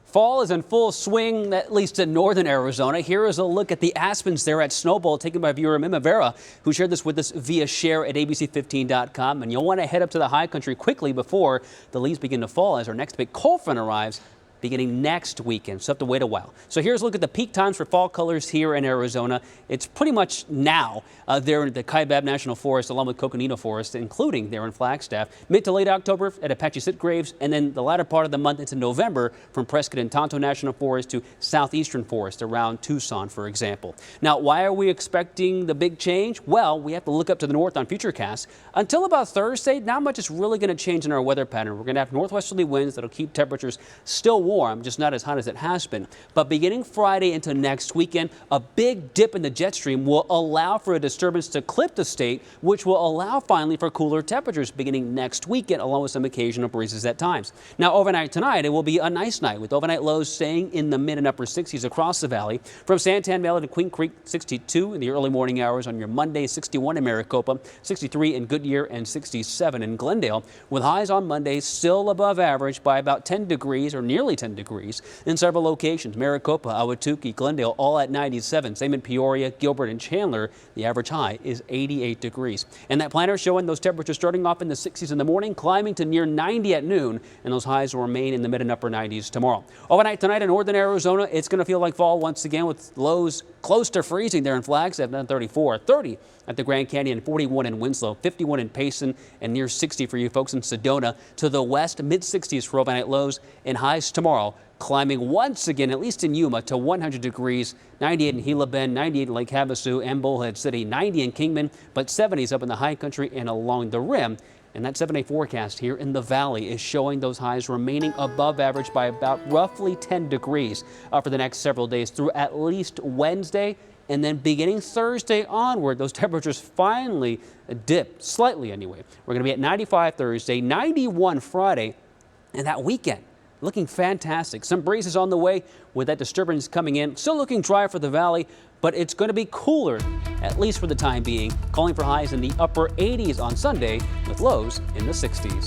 Fall is in full swing, at least in northern Arizona. Here is a look at the aspens there at Snowball, taken by viewer Mima Vera, who shared this with us via share at abc15.com. And you'll want to head up to the high country quickly before the leaves begin to fall as our next big cold front arrives beginning next weekend. So have to wait a while. So here's a look at the peak times for fall colors here in Arizona. It's pretty much now there in the Kaibab National Forest along with Coconino Forest, including there in Flagstaff. Mid to late October at Apache Sitgraves, and then the latter part of the month into November from Prescott and Tonto National Forest to Southeastern Forest around Tucson, for example. Now, why are we expecting the big change? Well, we have to look up to the north on Futurecast. Until about Thursday, not much is really going to change in our weather pattern. We're going to have northwesterly winds that'll keep temperatures still warm, just not as hot as it has been. But beginning Friday into next weekend, a big dip in the jet stream will allow for a disturbance to clip the state, which will allow finally for cooler temperatures beginning next weekend, along with some occasional breezes at times. Now, overnight tonight, it will be a nice night with overnight lows staying in the mid and upper 60s across the valley. From Santan Valley to Queen Creek, 62 in the early morning hours on your Monday, 61 in Maricopa, 63 in Goodyear, and 67 in Glendale, with highs on Monday still above average by about 10 degrees or nearly 10 degrees in several locations. Maricopa, Ahwatukee, Glendale, all at 97. Same in Peoria, Gilbert, and Chandler. The average high is 88 degrees. And that planner showing those temperatures starting off in the 60s in the morning, climbing to near 90 at noon, and those highs will remain in the mid and upper 90s tomorrow. Overnight tonight in northern Arizona, it's going to feel like fall once again with lows close to freezing there in Flagstaff, 34, 30 at the Grand Canyon, 41 in Winslow, 51 in Payson, and near 60 for you folks in Sedona. To the west, mid 60s for overnight lows and highs tomorrow, climbing once again, at least in Yuma, to 100 degrees, 98 in Gila Bend, 98 in Lake Havasu and Bullhead City, 90 in Kingman, but 70s up in the high country and along the rim. And that 7-day forecast here in the valley is showing those highs remaining above average by about roughly 10 degrees for the next several days through at least Wednesday. And then beginning Thursday onward, those temperatures finally dip slightly anyway. We're going to be at 95 Thursday, 91 Friday, and that weekend looking fantastic. Some breezes on the way with that disturbance coming in. Still looking dry for the valley, but it's going to be cooler, at least for the time being, calling for highs in the upper 80s on Sunday with lows in the 60s.